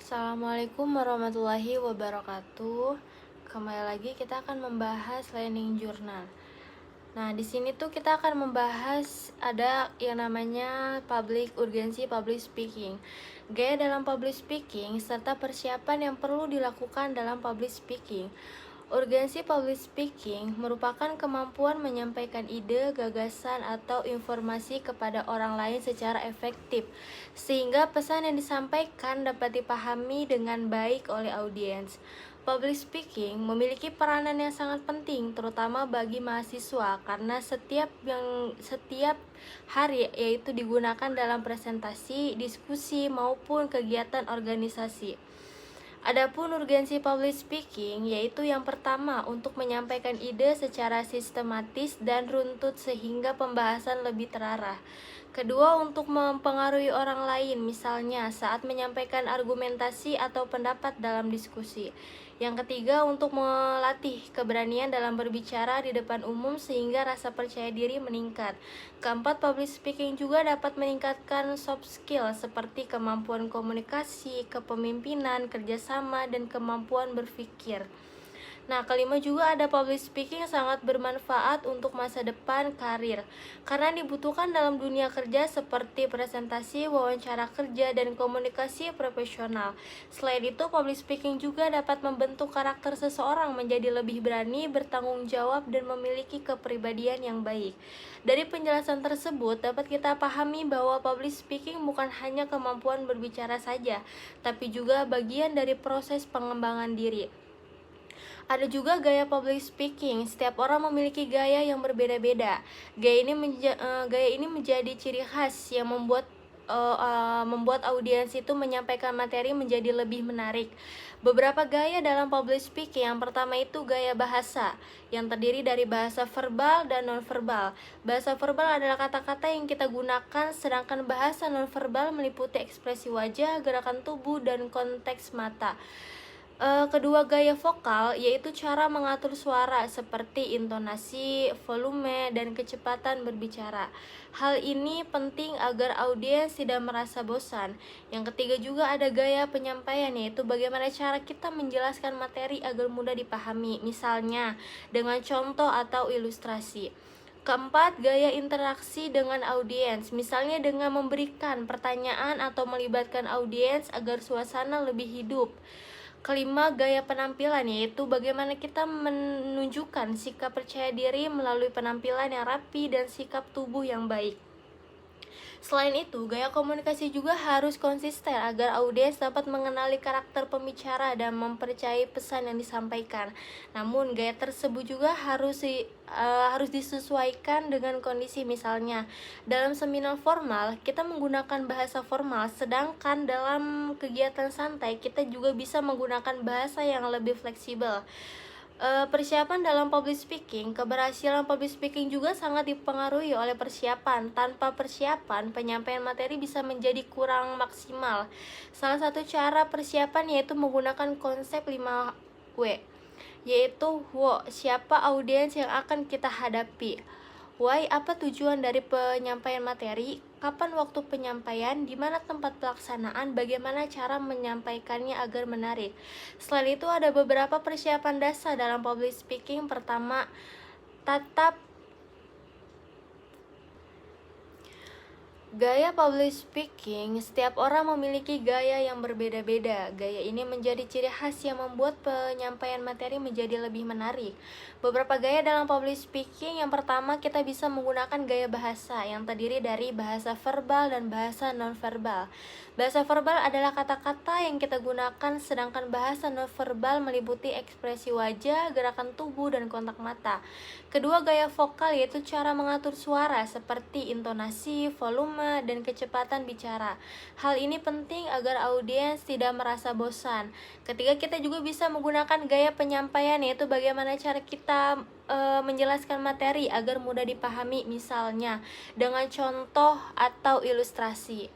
Assalamualaikum warahmatullahi wabarakatuh. Kembali lagi kita akan membahas learning journal. Nah, di sini tuh kita akan membahas ada yang namanya urgensi public speaking. Gaya dalam public speaking serta persiapan yang perlu dilakukan dalam public speaking. Urgensi public speaking merupakan kemampuan menyampaikan ide, gagasan, atau informasi kepada orang lain secara efektif, sehingga pesan yang disampaikan dapat dipahami dengan baik oleh audiens. Public speaking memiliki peranan yang sangat penting, terutama bagi mahasiswa, karena setiap hari yaitu digunakan dalam presentasi, diskusi, maupun kegiatan organisasi. Adapun urgensi public speaking yaitu yang pertama untuk menyampaikan ide secara sistematis dan runtut sehingga pembahasan lebih terarah. Kedua, untuk mempengaruhi orang lain, misalnya saat menyampaikan argumentasi atau pendapat dalam diskusi. Yang ketiga, untuk melatih keberanian dalam berbicara di depan umum sehingga rasa percaya diri meningkat. Keempat, public speaking juga dapat meningkatkan soft skill seperti kemampuan komunikasi, kepemimpinan, kerjasama, dan kemampuan berpikir. Nah, kelima juga ada public speaking yang sangat bermanfaat untuk masa depan karir karena dibutuhkan dalam dunia kerja seperti presentasi, wawancara kerja, dan komunikasi profesional. Selain itu, public speaking juga dapat membentuk karakter seseorang menjadi lebih berani, bertanggung jawab, dan memiliki kepribadian yang baik. Dari penjelasan tersebut, dapat kita pahami bahwa public speaking bukan hanya kemampuan berbicara saja, tapi juga bagian dari proses pengembangan diri. Ada juga gaya public speaking. Setiap orang memiliki gaya yang berbeda-beda. Gaya ini menjadi ciri khas yang membuat audiens itu menyampaikan materi menjadi lebih menarik. Beberapa gaya dalam public speaking. Yang pertama itu gaya bahasa, yang terdiri dari bahasa verbal dan nonverbal. Bahasa verbal adalah kata-kata yang kita gunakan, sedangkan bahasa nonverbal meliputi ekspresi wajah, gerakan tubuh, dan konteks mata. Kedua gaya vokal yaitu cara mengatur suara seperti intonasi, volume, dan kecepatan berbicara. Hal ini penting agar audiens tidak merasa bosan. Yang ketiga juga ada gaya penyampaian, yaitu bagaimana cara kita menjelaskan materi agar mudah dipahami, misalnya dengan contoh atau ilustrasi. Keempat, gaya interaksi dengan audiens, misalnya dengan memberikan pertanyaan atau melibatkan audiens agar suasana lebih hidup. Kelima, gaya penampilan, yaitu bagaimana kita menunjukkan sikap percaya diri melalui penampilan yang rapi dan sikap tubuh yang baik. Selain itu, gaya komunikasi juga harus konsisten agar audiens dapat mengenali karakter pembicara dan mempercayai pesan yang disampaikan. Namun, gaya tersebut juga harus disesuaikan dengan kondisi. Misalnya, dalam seminar formal, kita menggunakan bahasa formal, sedangkan dalam kegiatan santai, kita juga bisa menggunakan bahasa yang lebih fleksibel. Persiapan dalam public speaking. Keberhasilan public speaking juga sangat dipengaruhi oleh persiapan. Tanpa persiapan, penyampaian materi bisa menjadi kurang maksimal. Salah satu cara persiapan yaitu menggunakan konsep 5W, yaitu siapa audiens yang akan kita hadapi. Why, apa tujuan dari penyampaian materi, kapan waktu penyampaian, di mana tempat pelaksanaan, bagaimana cara menyampaikannya agar menarik. Selain itu ada beberapa persiapan dasar dalam public speaking. Pertama, tatap gaya public speaking. Setiap orang memiliki gaya yang berbeda-beda. Gaya ini menjadi ciri khas yang membuat penyampaian materi menjadi lebih menarik. Beberapa gaya dalam public speaking. Yang pertama, kita bisa menggunakan gaya bahasa yang terdiri dari bahasa verbal dan bahasa nonverbal. Bahasa verbal adalah kata-kata yang kita gunakan, sedangkan bahasa nonverbal meliputi ekspresi wajah, gerakan tubuh, dan kontak mata. Kedua, gaya vokal yaitu cara mengatur suara seperti intonasi, volume, dan kecepatan bicara. Hal ini penting agar audiens tidak merasa bosan. Ketiga, kita juga bisa menggunakan gaya penyampaian, yaitu bagaimana cara kita menjelaskan materi agar mudah dipahami, misalnya dengan contoh atau ilustrasi.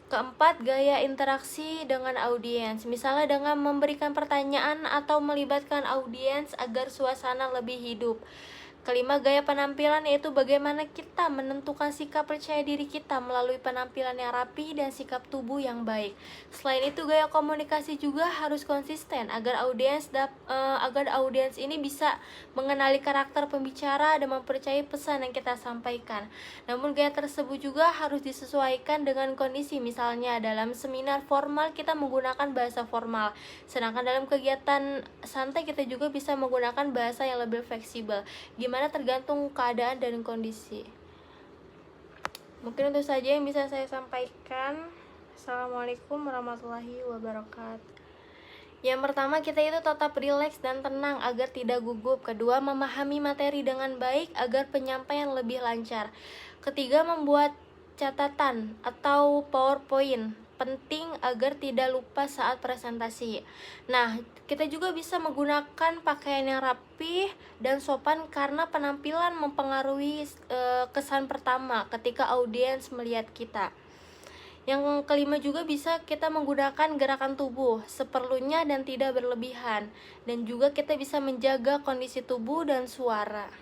Keempat, gaya interaksi dengan audiens, misalnya dengan memberikan pertanyaan atau melibatkan audiens agar suasana lebih hidup. Kelima, gaya penampilan, yaitu bagaimana kita menentukan sikap percaya diri kita melalui penampilan yang rapi dan sikap tubuh yang baik. Selain itu, gaya komunikasi juga harus konsisten agar audiens ini bisa mengenali karakter pembicara dan mempercayai pesan yang kita sampaikan. Namun gaya tersebut juga harus disesuaikan dengan kondisi. Misalnya dalam seminar formal kita menggunakan bahasa formal, sedangkan dalam kegiatan santai kita juga bisa menggunakan bahasa yang lebih fleksibel. Gimana tergantung keadaan dan kondisi. Mungkin itu saja yang bisa saya sampaikan. Assalamualaikum warahmatullahi wabarakatuh. Yang pertama, kita itu tetap rileks dan tenang agar tidak gugup. Kedua, memahami materi dengan baik agar penyampaian lebih lancar. Ketiga, membuat catatan atau PowerPoint penting agar tidak lupa saat presentasi. Nah, kita juga bisa menggunakan pakaian yang rapi dan sopan karena penampilan mempengaruhi kesan pertama ketika audiens melihat kita. Yang kelima juga bisa kita menggunakan gerakan tubuh seperlunya dan tidak berlebihan. Dan juga kita bisa menjaga kondisi tubuh dan suara.